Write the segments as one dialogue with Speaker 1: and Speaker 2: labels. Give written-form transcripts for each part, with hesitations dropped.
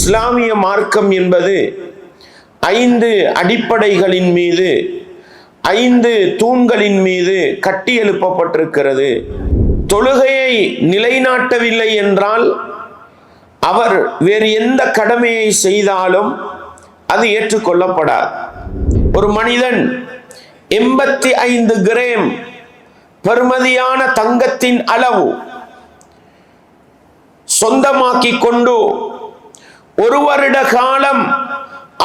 Speaker 1: இஸ்லாமிய மார்க்கம் என்பது 5 அடிப்படைகளின் மீது, 5 தூண்களின் மீது கட்டி எழுப்பப்பட்டிருக்கிறது. தொழுகையை நிலைநாட்டவில்லை என்றால் அவர் வேறு எந்த கடமையை செய்தாலும் அது ஏற்றுக்கொள்ளப்படாது. ஒரு மனிதன் 85 கிராம் பெறுமதியான தங்கத்தின் அளவு சொந்தமாக்கி கொண்டு 1 வருட காலம்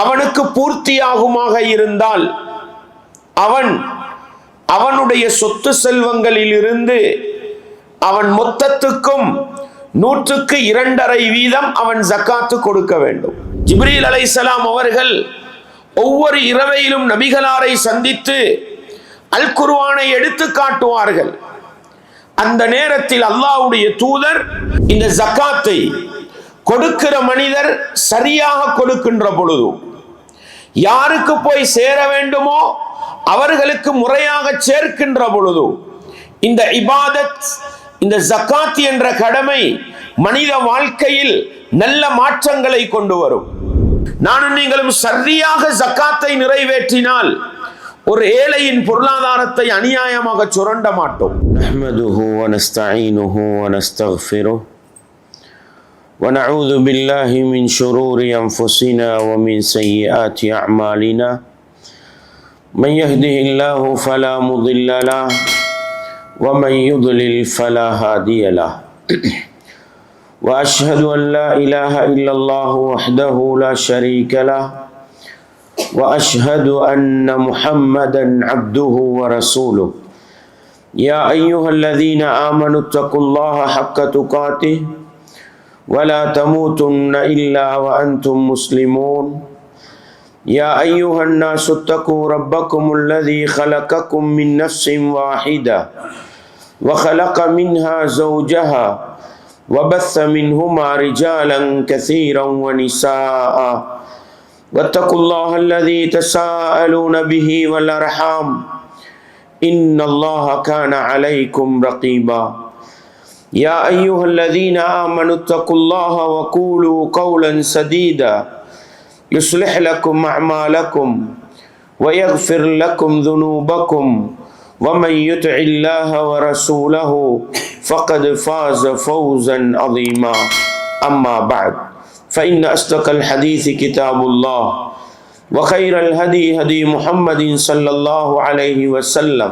Speaker 1: அவனுக்கு பூர்த்தியாகுமாக இருந்தால் அவனுடைய சொத்து செல்வங்களில் இருந்து அவன் மொத்தத்துக்கும் 100க்கு 2.5 வீதம் அவன் ஜக்காத்து கொடுக்க வேண்டும். ஜிப்ரீல் அலைஹிஸ்ஸலாம் அவர்கள் ஒவ்வொரு இரவையிலும் நபிகளாரை சந்தித்து அல் குர்ஆனை எடுத்து காட்டுவார்கள். அந்த நேரத்தில் அல்லாஹ்வுடைய தூதர் இந்த ஜக்காத்தை கொடுக்கிற மனிதர் சரியாக கொடுக்கின்ற பொழுது, யாருக்கு போய் சேர வேண்டுமோ அவர்களுக்கு முறையாக சேர்க்கின்ற பொழுது, இந்த இபாதத், இந்த ஜக்காத் என்ற கடமை மனித வாழ்க்கையில் நல்ல மாற்றங்களை கொண்டு வரும். நானும் நீங்களும் சரியாக ஜக்காத்தை நிறைவேற்றினால் ஒரு ஏழையின் பொருளாதாரத்தை அநியாயமாக சுரண்ட மாட்டோம். நஹ்மதுஹு வ நஸ்தஈனுஹு வ நஸ்தக்ஃபிருஹு வ நஊது பில்லாஹி மின் ஷுரூரி அன்ஃபுஸினா வ மின் ஸய்யிஆத்தி அஅமாலினா மன் யஹ்திஹில்லாஹு ஃபலா முضில்ல லஹு வ மன் யுضலில் ஃபலா ஹாதிய லஹு வ அஷ்ஹது அன் லா இலாஹா இல்லல்லாஹு வஹ்தஹு லா ஷரீக லஹு وأشهد أن محمدا عبده ورسوله يا أيها الذين آمنوا اتقوا الله حق تقاته ولا تموتن إلا وأنتم مسلمون يا أيها الناس اتقوا ربكم الذي خلقكم من نفس واحدة وخلق منها زوجها وبث منهما رجالا كثيرا ونساء واتقوا الله الذي تساءلون به والأرحام إن الله كان عليكم رقيبا يا أيها الذين آمنوا اتقوا الله وقولوا قولا سديدا يصلح لكم أعمالكم ويغفر لكم ذنوبكم ومن يطع الله ورسوله فقد فاز فوزا عظيما أما بعد فإن أصدق الحديث كتاب الله وخير الهدي هدي محمد صلى الله عليه وسلم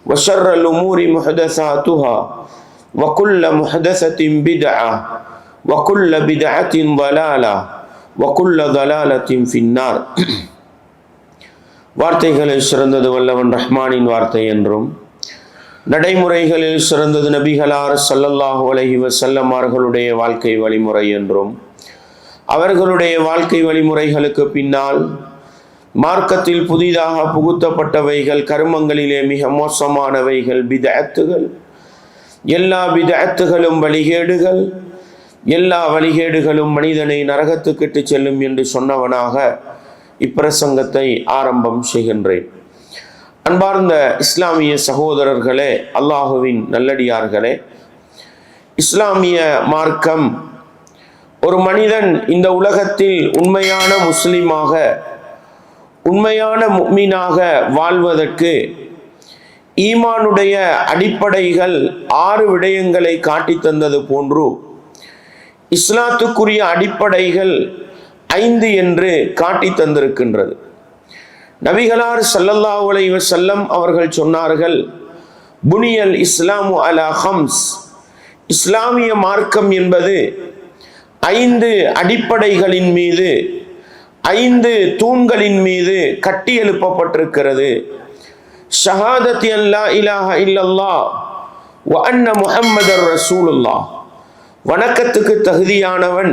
Speaker 1: وشر الأمور محدثاتها وكل محدثة بدعة وكل بدعة ضلالة وكل ضلالة في النار. வார்த்தைகளில் சிறந்தது வல்லவன் ரஹ்மானின் வார்த்தை என்றும், நடைமுறைகளில் சிறந்தது நபிகளார் ஸல்லல்லாஹு அலைஹி வஸல்லம் அவர்களுடைய வாழ்க்கை வழிமுறை என்றும், அவர்களுடைய வாழ்க்கை வழிமுறைகளுக்கு பின்னால் மார்க்கத்தில் புதிதாக புகுத்தப்பட்டவைகள், கர்மங்களிலே மிக மோசமானவைகள் பித்அத்துகள், எல்லா பித்அத்துகளும் வழிகேடுகள், எல்லா வழிகேடுகளும் மனிதனை நரகத்துக்கிட்டு செல்லும் என்று சொன்னவனாக இப்பிரசங்கத்தை ஆரம்பம் செய்கின்றேன். அன்பார்ந்த இஸ்லாமிய சகோதரர்களே, அல்லாஹுவின் நல்லடியார்களே, இஸ்லாமிய மார்க்கம் ஒரு மனிதன் இந்த உலகத்தில் உண்மையான முஸ்லிமாக, உண்மையான முஃமினாக வாழ்வதற்கு ஈமானுடைய அடிப்படைகள் 6 விடயங்களை காட்டி தந்தது போன்று இஸ்லாத்துக்குரிய அடிப்படைகள் 5 என்று காட்டி தந்திருக்கின்றது. நபிகளார் ஸல்லல்லாஹு அலைஹி வஸல்லம் அவர்கள் சொன்னார்கள், புனியல் இஸ்லாமு அலா ஹம்ஸ், இஸ்லாமிய மார்க்கம் என்பது 5 அடிப்படைகளின் மீது, 5 தூண்களின் மீது கட்டி எழுப்பப்பட்டிருக்கிறது. ஷஹாதத்தி அல்லா இலாஹா இல்லல்லாஹ் வ அன்ன முஹம்மதர் ரசூலுல்லாஹ், வணக்கத்துக்கு தகுதியானவன்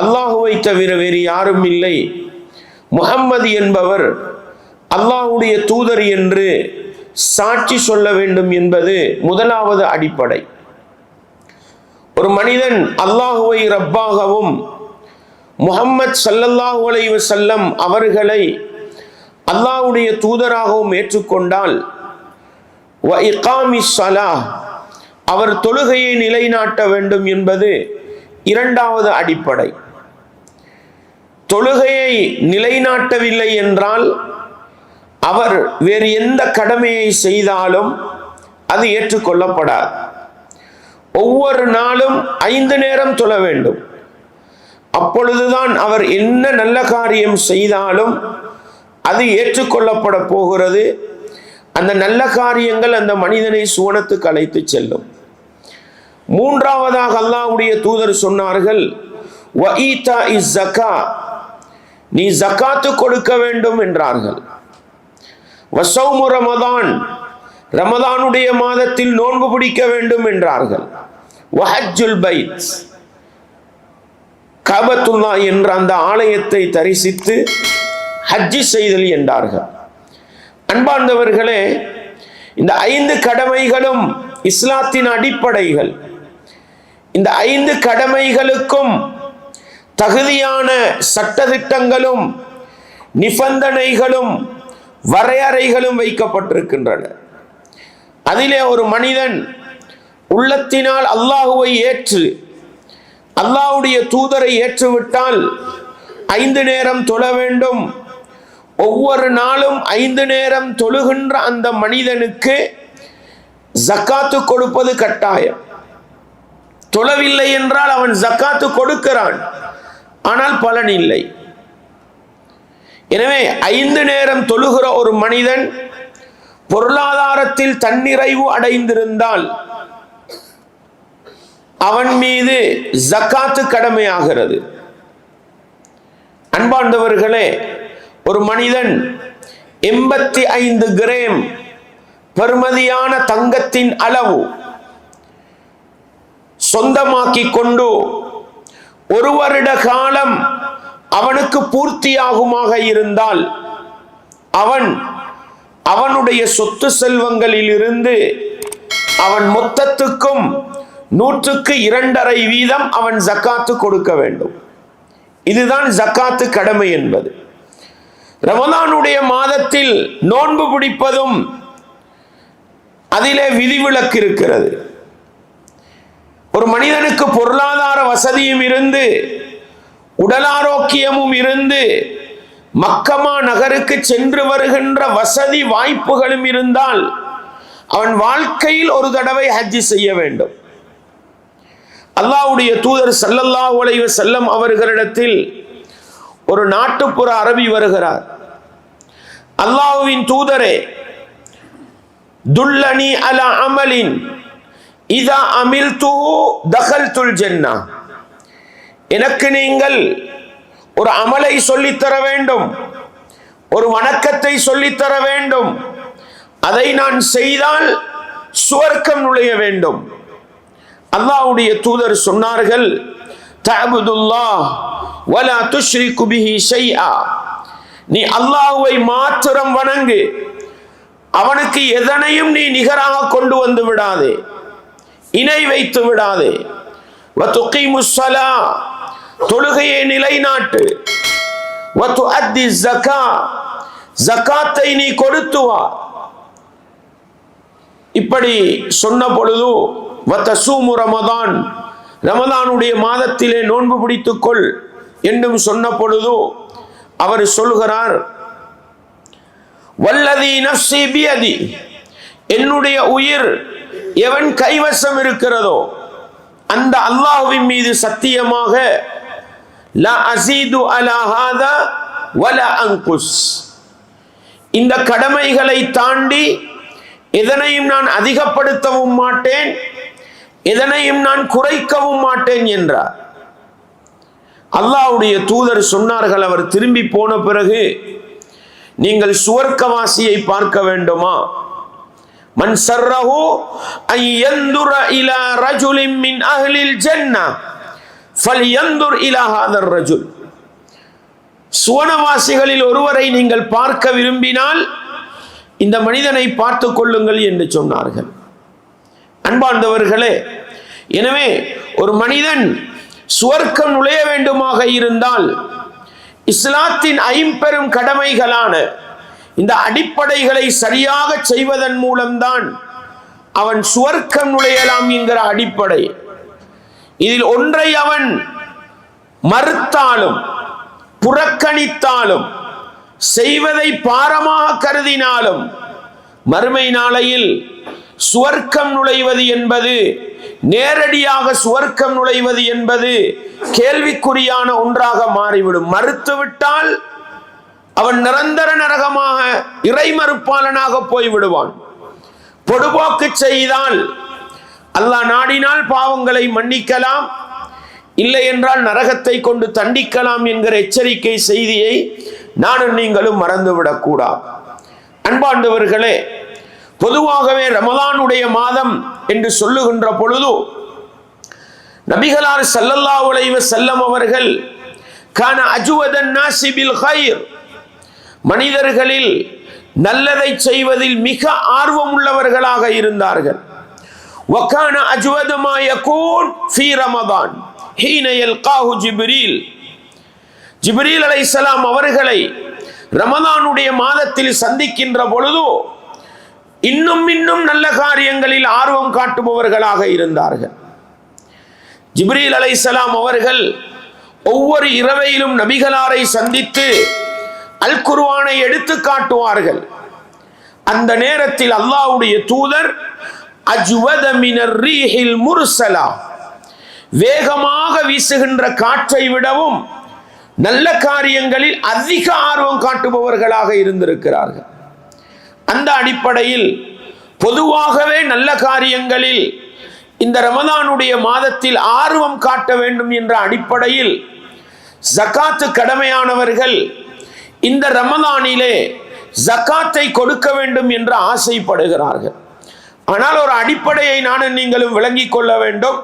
Speaker 1: அல்லாஹுவை தவிர வேறு யாரும் இல்லை, முஹம்மது என்பவர் அல்லாஹ்வுடைய தூதர் என்று சாட்சி சொல்ல வேண்டும் என்பது முதலாவது அடிப்படை. ஒரு மனிதன் அல்லாஹுவை ரப்பாகவும் முஹம்மது ஸல்லல்லாஹு அலைஹி வஸல்லம் அவர்களை அல்லாஹ்வுடைய தூதராகவும் ஏற்றுக்கொண்டால், வ இகாமிஸ் ஸலாஹ், அவர் தொழுகையை நிலைநாட்ட வேண்டும் என்பது இரண்டாவது அடிப்படை. தொழுகையை நிலைநாட்டவில்லை என்றால் அவர் வேறு எந்த கடமையை செய்தாலும் அது ஏற்றுக்கொள்ளப்படாது. ஒவ்வொரு நாளும் 5 நேரம் தொழ வேண்டும். அப்பொழுதுதான் அவர் என்ன நல்ல காரியம் செய்தாலும் அது ஏற்றுக்கொள்ளப்பட போகிறது. அந்த நல்ல காரியங்கள் அந்த மனிதனை சுவனத்துக்கு அழைத்து செல்லும். மூன்றாவதாக அல்லாஹ்வுடைய தூதர் சொன்னார்கள், நீ ஜகாத்து கொடுக்க வேண்டும் என்றார்கள். வஸௌமு ரமதான், ரமதானுடைய மாதத்தில் நோன்பு பிடிக்க வேண்டும் என்றார்கள். வஹஜ்ஜுல் பைத், கஅபத்துல்லா என்ற அந்த ஆலயத்தை தரிசித்து ஹஜ்ஜி செய்தல் என்றார்கள். அன்பார்ந்தவர்களே, இந்த 5 கடமைகளும் இஸ்லாத்தின் அடிப்படைகள். இந்த 5 கடமைகளுக்கும் தகுதியான சட்டதிட்டங்களும் நிபந்தனைகளும் வரையறைகளும் வைக்கப்பட்டிருக்கின்றன. அதிலே ஒரு மனிதன் உள்ளத்தினால் அல்லாஹுவை ஏற்று அல்லாஹ்வுடைய தூதரை ஏற்றுவிட்டால் 5 நேரம் தொழ வேண்டும். ஒவ்வொரு நாளும் 5 நேரம் தொழுகின்ற அந்த மனிதனுக்கு ஜக்காத்து கொடுப்பது கட்டாயம். தொழவில்லை என்றால் அவன் ஜக்காத்து கொடுக்கிறான், ஆனால் பலன் இல்லை. எனவே 5 நேரம் தொழுகிற ஒரு மனிதன் பொருளாதாரத்தில் தன்னிறைவு அடைந்திருந்தால் அவன் மீது ஜக்காத்து கடமையாகிறது. அன்பார்ந்தவர்களே, ஒரு மனிதன் 85 கிராம் பெறுமதியான தங்கத்தின் அளவு சொந்தமாக்கி கொண்டு 1 வருட காலம் அவனுக்கு பூர்த்தியாகுமாக இருந்தால் அவனுடைய சொத்து செல்வங்களில் இருந்து அவன் மொத்தத்துக்கும் 100க்கு 2.5 வீதம் அவன் ஜக்காத்து கொடுக்க வேண்டும். இதுதான் ஜக்காத்து கடமை என்பது. ரமலானுடைய மாதத்தில் நோன்பு பிடிப்பதும் அதிலே விதிவிலக்கு இருக்கிறது. ஒரு மனிதனுக்கு பொருளாதார வசதியும் இருந்து உடல் ஆரோக்கியமும் இருந்து மக்கமா நகருக்கு சென்று வருகின்ற வசதி வாய்ப்புகளும் இருந்தால் அவன் வாழ்க்கையில் ஒரு தடவை ஹஜ்ஜி செய்ய வேண்டும். அல்லாஹ்வுடைய தூதர் ஸல்லல்லாஹு அலைஹி வஸல்லம் அவர்களிடத்தில் ஒரு நாட்டுப்புற அரபி வருகிறார். அல்லாஹ்வின் தூதரே, துல்லனி அலா அமலின் இதா அமில்துஹு தகல்துல் ஜன்னah, எனக்கு நீங்கள் ஒரு அமலை சொல்லித்தர வேண்டும், ஒரு வணக்கத்தை சொல்லித்தர வேண்டும், அதை நான் செய்தால் சுவர்க்கம் நுழைய வேண்டும். அல்லாஹ்வுடைய தூதர் சொன்னார்கள், தஅபுதுல்லாஹ் வலா துஷ்ரிகு பிஹி ஷைஆ, நீ அல்லாஹ்வை மாத்திரம் வணங்கு, அவனுக்கு எதனையும் நீ நிகராக கொண்டு வந்து விடாதே, இணை வைத்து விடாதே. வதுகீமுஸ் ஸலா, தொழுகையை நிலைநாட்டு. வதுஅத்தி ஸகா, ஜகாத்தை நீ கொடுத்து வா. இப்படி சொன்ன பொழுது வதசூமு ரமதான், ரமதானுடைய மாதத்திலே நோன்பு பிடித்துக்கொள் என்றும் சொன்ன பொழுது அவர் சொல்கிறார், வல்லதி நஃப்ஸி பியதி, என்னுடைய உயிர் எவன் கைவசம் இருக்கிறதோ அந்த அல்லாஹ்வின் மீது சத்தியமாக, லா அஸீது அலா ஹாதா வலா அன்குஸ், இந்த கடமைகளை தாண்டி எதனையும் நான் அதிகப்படுத்தவும் மாட்டேன், எதனையும் நான் குறைக்கவும் மாட்டேன் என்றார். அல்லாஹ்வுடைய தூதர் சொன்னார்கள், அவர் திரும்பி போன பிறகு, நீங்கள் சுவர்க்கவாசியை பார்க்க வேண்டுமா? மன் சர்ரஹு அன் யன்துர இலா ரஜுலின் மின் அஹ்லில் ஜன்னah ஃபல்யன்துர் இலா ஹாதர் ரஜுல், சுவனவாசிகளில் ஒருவரை நீங்கள் பார்க்க விரும்பினால் இந்த மனிதனை பார்த்து கொள்ளுங்கள் என்று சொன்னார்கள். அன்பார்ந்தவர்களே, எனவே ஒரு மனிதன் சுவர்க்கம் நுழைய வேண்டுமாக இருந்தால் இஸ்லாத்தின் 50 கடமைகளான இந்த அடிப்படைகளை சரியாக செய்வதன் மூலம்தான் அவன் சுவர்க்கம் நுழையலாம் என்கிற அடிப்படை. இதில் ஒன்றை அவன் மறுத்தாலும் புறக்கணித்தாலும் செய்வதை பாரமாக கருதினாலும் மறுமை நாளையில் சுவர்க்கம் நுழைவது என்பது, நேரடியாக சுவர்க்கம் நுழைவது என்பது கேள்விக்குறியான ஒன்றாக மாறிவிடும். மறுத்துவிட்டால் அவன் நிரந்தர நரகமாக, இறை மறுப்பாளனாக போய்விடுவான். பொடுபோக்கு செய்தால் அல்லாஹ் நாடினால் பாவங்களை மன்னிக்கலாம், இல்லை என்றால் நரகத்தை கொண்டு தண்டிக்கலாம் என்கிற எச்சரிக்கை செய்தியை நானும் நீங்களும் மறந்துவிடக் கூடாது. அன்பாண்டவர்களே, பொதுவாகவே ரமலானுடைய மாதம் என்று சொல்லுகின்ற பொழுது நபிகளார் ஸல்லல்லாஹு அலைஹி வஸல்லம் அவர்கள் கான அஜ்வதன் நாஸி பில் கைர், மனிதர்களில் நல்லதை செய்வதில் மிக ஆர்வம் உள்ளவர்களாக இருந்தார்கள். வகான அஜ்வது மா யகூன் ஃபீ ரமதான் ஹீன யல்காஹு ஜிப்ரீல், ஜிப்ரீல் அலைஹிஸ்ஸலாம் அவர்களை ரமதானுடைய மாதத்தில் சந்திக்கின்ற பொழுது இன்னும் நல்ல காரியங்களில் ஆர்வம் காட்டுபவர்களாக இருந்தார்கள். ஜிப்ரீல் அலைஹிஸ்ஸலாம் அவர்கள் ஒவ்வொரு இரவையிலும் நபிகளாரை சந்தித்து அல் குர்ஆனை எடுத்து காட்டுவார்கள். அந்த நேரத்தில் அல்லாஹ்வுடைய தூதர் அஜ்வத மினர் ரீஹில் முர்சலா, வேகமாக வீசுகின்ற காற்றை விடவும் நல்ல காரியங்களில் அதிக ஆர்வம் காட்டுபவர்களாக இருந்திருக்கிறார்கள். அந்த அடிப்படையில் பொதுவாகவே நல்ல காரியங்களில் இந்த ரமதானுடைய மாதத்தில் ஆர்வம் காட்ட வேண்டும் என்ற அடிப்படையில் ஜகாத்து கடமையானவர்கள் இந்த ரமதானிலே ஜகாத்தை கொடுக்க வேண்டும் என்று ஆசைப்படுகிறார்கள். ஆனால் ஒரு அடிப்படையை நானும் நீங்களும் விளங்கிக் கொள்ள வேண்டும்.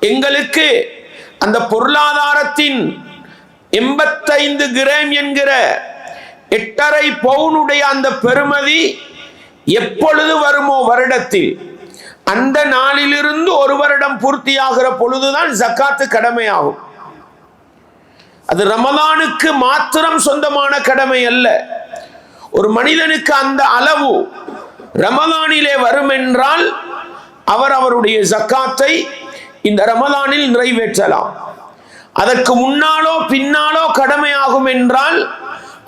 Speaker 1: எங்களுக்கு அந்த பொருளாதாரத்தின் 85 கிராம் என்கிற 8.5 பவுனுடைய அந்த பெறுமதி எப்பொழுது வருமோ வருடத்தில், அந்த நாளிலிருந்து ஒரு வருடம் பூர்த்தியாகிற பொழுதுதான் ஜகாத்து கடமையாகும். அது ரமலானுக்கு மாத்திரம் சொந்தமான கடமை அல்ல. ஒரு மனிதனுக்கு அந்த அளவு ரமலானிலே வரும் என்றால் அவர் அவருடைய ஜகாத்தை இந்த ரமலானில் நிறைவேற்றலாம். அதற்கு முன்னாலோ பின்னாலோ கடமையாகும் என்றால்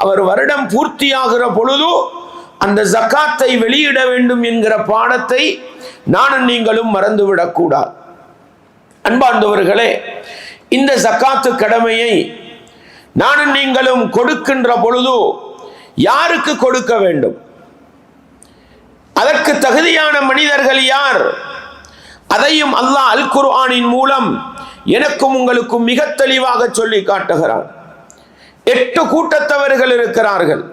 Speaker 1: அவர் வருடம் பூர்த்தியாகிற பொழுது அந்த ஜகாத்தை வெளியிட வேண்டும் என்கிற பாடத்தை நானும் நீங்களும் மறந்துவிடக்கூடாது. அன்பார்ந்தவர்களே, இந்த ஜகாத்து கடமையை நானும் நீங்களும் கொடுக்கின்ற பொழுது யாருக்கு கொடுக்க வேண்டும், அதற்கு தகுதியான மனிதர்கள் யார், அதையும் அல்லாஹ் அல் குர்ஆனின் மூலம் எனக்கும் உங்களுக்கும் மிக தெளிவாக சொல்லி காட்டுகிறார். 8 கூட்டத்தவர்கள் இருக்கிறார்கள்.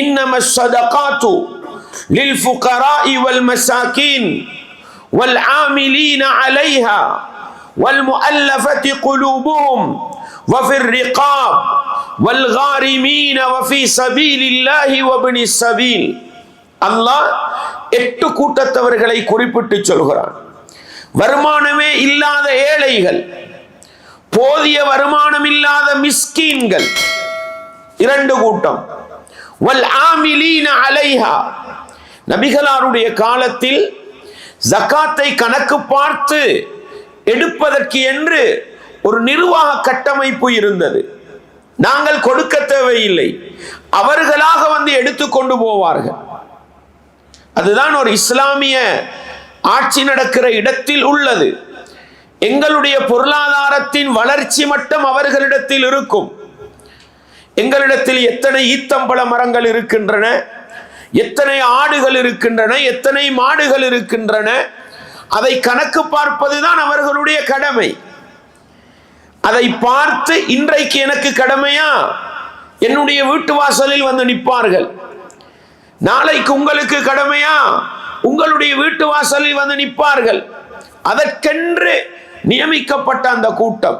Speaker 1: இன்னமஸ் ஸதகாத்து லில் ஃபுகராஇ வல் மசாகீன் வல் ஆமிலீன அலைஹா வல் முஅல்லஃபதி குலூபுஹும் வஃபிர் ரிகாப் வல் காரிமீன வஃபி ஸபீலில்லாஹி வப்னிஸ் ஸபீல். அல்லாஹ் 8 கூட்டத்தவர்களை குறிப்பிட்டு சொல்கிறான். வருமானமே இல்லாத ஏழைகள், போதிய வருமானம் இல்லாத மிஸ்கீன்கள் 2 கூட்டம். வல் ஆமிலீன அலைஹா, நபிகளாருடைய காலத்தில் ஜகாத்தை கணக்கு பார்த்து எடுப்பதற்கு என்று ஒரு நிர்வாக கட்டமைப்பு இருந்தது. நாங்கள் கொடுக்க தேவையில்லை, அவர்களாக வந்து எடுத்துக்கொண்டு போவார்கள். அதுதான் ஒரு இஸ்லாமிய ஆட்சி நடக்கிற இடத்தில் உள்ளது. எங்களுடைய பொருளாதாரத்தின் வளர்ச்சி மட்டம் அவர்களிடத்தில் இருக்கும். எங்களிடத்தில் எத்தனை ஈத்தம்பழ மரங்கள் இருக்கின்றன, எத்தனை ஆடுகள் இருக்கின்றன, எத்தனை மாடுகள் இருக்கின்றன, அதை கணக்கு பார்ப்பதுதான் அவர்களுடைய கடமை. அதை பார்த்து இன்றைக்கு எனக்கு கடமையா, என்னுடைய வீட்டு வாசலில் வந்து நிற்பார்கள். நாளைக்கு உங்களுக்கு கடமையா, உங்களுடைய வீட்டு வாசலில் வந்து நிற்பார்கள். அதற்கென்று நியமிக்கப்பட்ட அந்த கூட்டம்,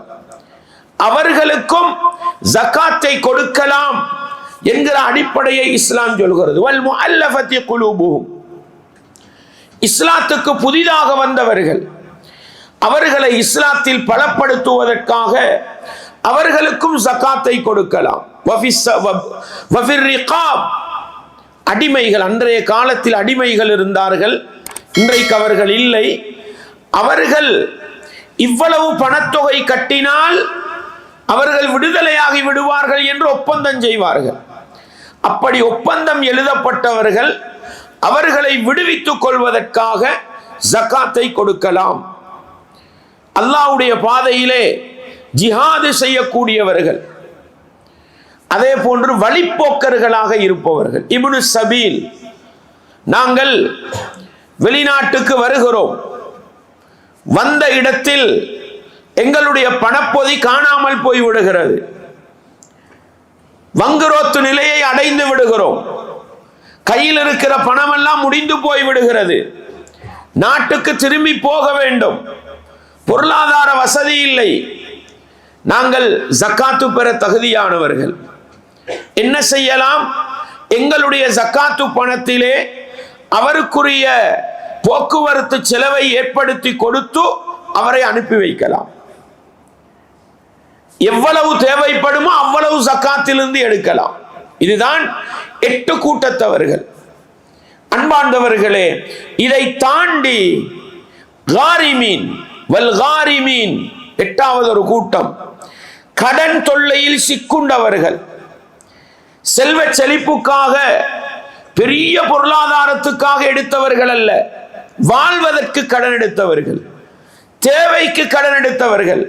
Speaker 1: அவர்களுக்கும் ஜகாத்தை கொடுக்கலாம் என்கிற அடிப்படையை இஸ்லாம் சொல்கிறது. வல் முஅல்லஃபதி குலூபுஹும், இஸ்லாத்துக்கு புதிதாக வந்தவர்கள், அவர்களை இஸ்லாத்தில் பலப்படுத்துவதற்காக அவர்களுக்கும் ஜகாத்தை கொடுக்கலாம். வஃபிர் ரிகாப், அடிமைகள், அன்றைய காலத்தில் அடிமைகள் இருந்தார்கள், இன்றைக்கு அவர்கள் இல்லை. அவர்கள் இவ்வளவு பணத்தொகை கட்டினால் அவர்கள் விடுதலையாகி விடுதலையாகி விடுவார்கள் என்று ஒப்பந்தம் செய்வார்கள். அப்படி ஒப்பந்தம் எழுதப்பட்டவர்கள் அவர்களை விடுவித்துக் கொள்வதற்காக ஜகாத்தை கொடுக்கலாம். அல்லாஹ்வுடைய பாதையிலே ஜிஹாது செய்யக்கூடியவர்கள், அதே போன்று வழிப்போக்கர்களாக இருப்பவர்கள், இப்னு சபீல், நாங்கள் வெளிநாட்டுக்கு வருகிறோம், வந்த இடத்தில் எங்களுடைய பணப்பொதி காணாமல் போய்விடுகிறது, வங்குரோத்து நிலையை அடைந்து விடுகிறோம், கையில் இருக்கிற பணமெல்லாம் முடிந்து போய்விடுகிறது, நாட்டுக்கு திரும்பி போக வேண்டும், பொருளாதார வசதி இல்லை, நாங்கள் ஜக்காத்து பெற தகுதியானவர்கள், என்ன செய்யலாம்? எங்களுடைய ஜக்காத்து பணத்திலே அவருக்குரிய போக்குவரத்து செலவை ஏற்படுத்தி கொடுத்து அவரை அனுப்பி வைக்கலாம். எவ்வளவு தேவைப்படுமோ அவ்வளவு ஜக்காத்திலிருந்து எடுக்கலாம். இதுதான் 8 கூட்டத்தவர்கள். அன்பார்ந்தவர்களே, இதை தாண்டி காரிமீன் வல் காரிமீன், 8வது ஒரு கூட்டம், கடன் தொல்லையில் சிக்குண்டவர்கள், செல்வ செழிப்புக்காக பெரிய பொருளாதாரத்துக்காக எடுத்தவர்கள் அல்ல, வாழ்வதற்கு கடன் எடுத்தவர்கள், தேவைக்கு கடன் எடுத்தவர்கள்,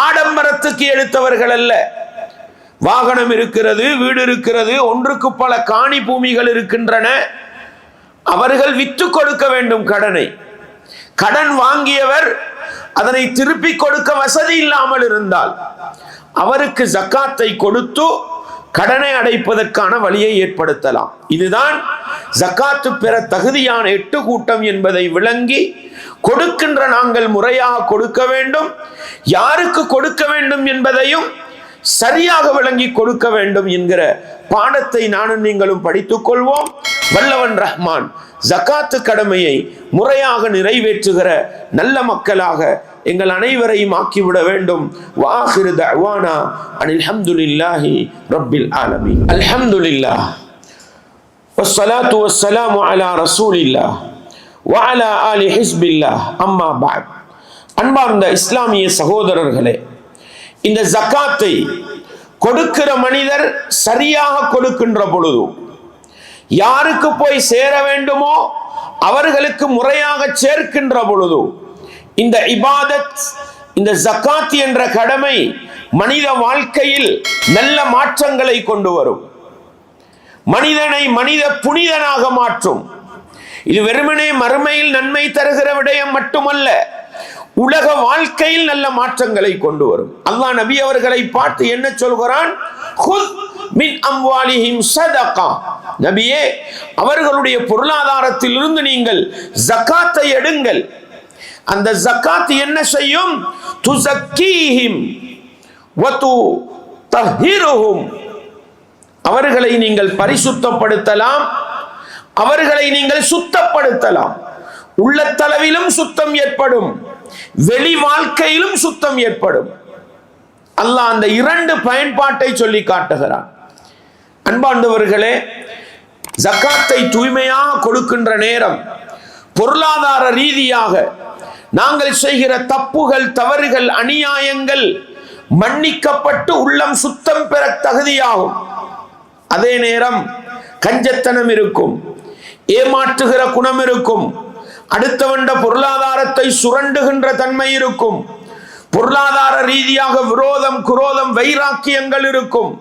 Speaker 1: ஆடம்பரத்துக்கு எடுத்தவர்கள் அல்ல. வாகனம் இருக்கிறது, வீடு இருக்கிறது, ஒன்றுக்கு பல காணி பூமிகள் இருக்கின்றன, அவர்கள் விற்று கொடுக்க வேண்டும் கடனை. கடன் வாங்கியவர் அதனை திருப்பி கொடுக்க வசதி இல்லாமல் இருந்தால் அவருக்கு ஜக்காத்தை கொடுத்து கடனை அடைப்பதற்கான வழியை ஏற்படுத்தலாம். இதுதான் ஜக்காத்து பெற தகுதியான 8 கூட்டம் என்பதை விளங்கி கொடுக்கின்ற நாங்கள் முறையாக கொடுக்க வேண்டும், யாருக்கு கொடுக்க வேண்டும் என்பதையும் சரியாக விளங்கி கொடுக்க வேண்டும் என்கிற பாடத்தை நானும் நீங்களும் படித்துக் கொள்வோம். வல்லவன் ரஹ்மான் ஜக்காத்து கடமையை முறையாக நிறைவேற்றுகிற நல்ல மக்களாக எங்கள் அனைவரையும் ஆக்கிவிட வேண்டும். வாஹிரு தஅவானா அனில் ஹம்துலில்லாஹி ரப்பில் ஆலமீன். அல்ஹம்துலில்லாஹ் வஸ்ஸலாத்து வஸ்ஸலாமு அலா ரசூலில்லாஹ் வ அலா ஆலி ஹிஸ்பில்லாஹ். அம்மா பஅத். அன்பார்ந்த இஸ்லாமிய சகோதரர்களே, இந்த ஜக்காத்தை கொடுக்கிற மனிதர் சரியாக கொடுக்கின்ற பொழுது, யாருக்கு போய் சேர வேண்டுமோ அவர்களுக்கு முறையாக சேர்க்கின்ற பொழுது, இந்த இபாதத், இந்த ஜக்காத் என்ற கடமை மனித வாழ்க்கையில் நல்ல மாற்றங்களை கொண்டு வரும், மனிதனை மனித புனிதனாக மாற்றும். இது வெறுமனே மறுமையில் நன்மை தருகிற விடயம் மட்டுமல்ல, உலக வாழ்க்கையில் நல்ல மாற்றங்களை கொண்டு வரும். அல்லாஹ் நபி அவர்களை பார்த்து என்ன சொல்கிறான்? குத் மின் அம்வாலிஹிம் ஸதகா. நபியே, அவர்களுடைய பொருளாதாரத்தில் இருந்து நீங்கள் ஜகாத்தை எடுங்கள். அந்த ஜகாத் என்ன செய்யும்? துஸக்கீஹிம் வ துதஹிருஹும். அவர்களை நீங்கள் பரிசுத்தப்படுத்தலாம், அவர்களை நீங்கள் சுத்தப்படுத்தலாம். உள்ளத்தளவிலும் சுத்தம் ஏற்படும், வெளி வாழ்க்கையிலும் சுத்தம் ஏற்படும். அல்லாஹ் அந்த 2 பயன்பாட்டை சொல்லி காட்டுகிறான். அன்பாண்டவர்களே, ஜக்காத்தை தூய்மையாக கொடுக்கின்ற நேரம் பொருளாதார ரீதியாக நாங்கள் செய்கிற தப்புகள், தவறுகள், அநியாயங்கள் மன்னிக்கப்பட்டு உள்ளம் சுத்தம் பெற தகுதியாகும். அதே நேரம் கஞ்சத்தனம் இருக்கும், ஏமாற்றுகிற குணம் இருக்கும், அடுத்தவண்ட பொருளாதாரத்தை சுரண்டுகின்ற தன்மை இருக்கும், பொருளாதார ரீதியாக விரோதம், குரோதம், வைராக்கியங்கள் இருக்கும்.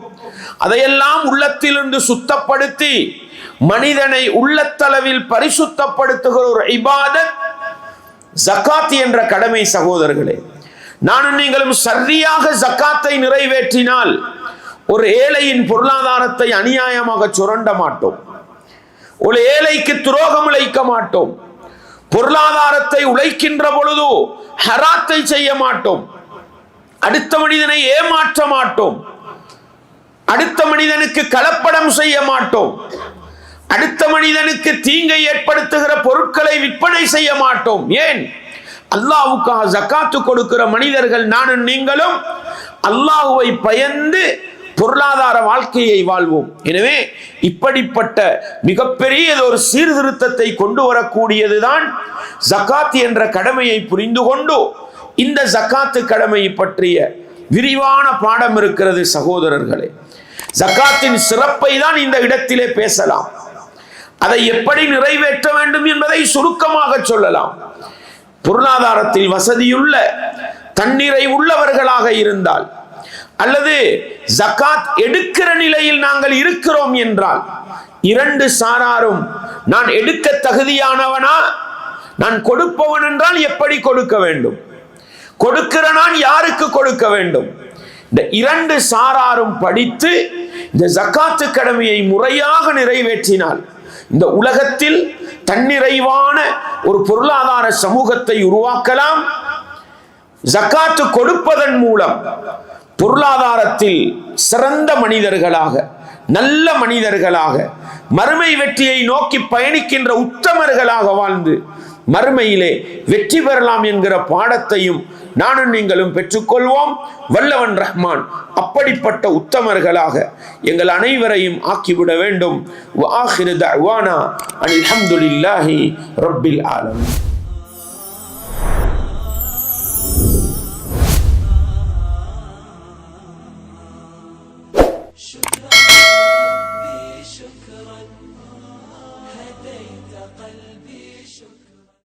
Speaker 1: அதையெல்லாம் உள்ளத்திலிருந்து சுத்தப்படுத்தி மனிதனை உள்ளத்தளவில் பரிசுத்தப்படுத்துகிற ஒரு இபாதத் ஜக்காத் என்ற கடமை. சகோதரர்களே, நானும் நீங்களும் சரியாக ஜக்காத்தை நிறைவேற்றினால் ஒரு ஏழையின் பொருளாதாரத்தை அநியாயமாக சுரண்ட மாட்டோம், ஒரு ஏழைக்கு துரோகம் இழைக்க மாட்டோம், பொருளாதாரத்தை உழைக்கின்ற பொழுது ஹராத்தை செய்ய மாட்டோம், அடுத்த மனிதனை ஏமாற்ற மாட்டோம், அடுத்த மனிதனுக்கு கலப்படம் செய்ய மாட்டோம், அடுத்த மனிதனுக்கு தீங்கை ஏற்படுத்துகிற பொருட்களை விற்பனை செய்ய மாட்டோம். ஏன்? அல்லாஹ்வுக்காக ஜக்காத்து கொடுக்கிற மனிதர்கள் நானும் நீங்களும் அல்லாஹ்வை பயந்து பொருளாதார வாழ்க்கையை வாழ்வோம். எனவே இப்படிப்பட்ட மிகப்பெரிய ஒரு சீர்திருத்தத்தை கொண்டு வரக்கூடியதுதான் ஜக்காத் என்ற கடமையை புரிந்து கொண்டு இந்த ஜக்காத்து கடமையை பற்றிய விரிவான பாடம் இருக்கிறது சகோதரர்களே. ஜகாத்தின் சிறப்பை தான் இந்த இடத்திலே பேசலாம். அதை எப்படி நிறைவேற்ற வேண்டும் என்பதை சுருக்கமாக சொல்லலாம். பொருளாதாரத்தில் வசதியுள்ள தண்ணீரை உள்ளவர்களாக இருந்தால் அல்லது ஜகாத் எடுக்கிற நிலையில் நாங்கள் இருக்கிறோம் என்றால், இரண்டு சாராரும் நான் எடுக்க தகுதியானவனா, நான் கொடுப்பவன் என்றால் எப்படி கொடுக்க வேண்டும், கொடுக்கிற நான் யாருக்கு கொடுக்க வேண்டும், இந்த இரண்டு சாராரும் படித்து இந்த ஜகாத்து கடமையை முறையாக நிறைவேற்றினால் இந்த உலகத்தில் தன்னிறைவான ஒரு பொருளாதார சமூகத்தை உருவாக்கலாம். ஜகாத்து கொடுப்பதன் மூலம் பொருளாதாரத்தில் சிறந்த மனிதர்களாக, நல்ல மனிதர்களாக, மறுமை வெற்றியை நோக்கி பயணிக்கின்ற உத்தமர்களாக வாழ்ந்து மறுமையிலே வெற்றி பெறலாம் என்கிற பாடத்தையும் நானும் நீங்களும் பெற்றுக்கொள்வோம். வல்லவன் ரஹ்மான் அப்படிப்பட்ட உத்தமர்களாக எங்கள் அனைவரையும் ஆக்கிவிட வேண்டும். வஆகிரு தஅவானா அல்ஹம்துலில்லாஹி ரப்பில் ஆலமீன்.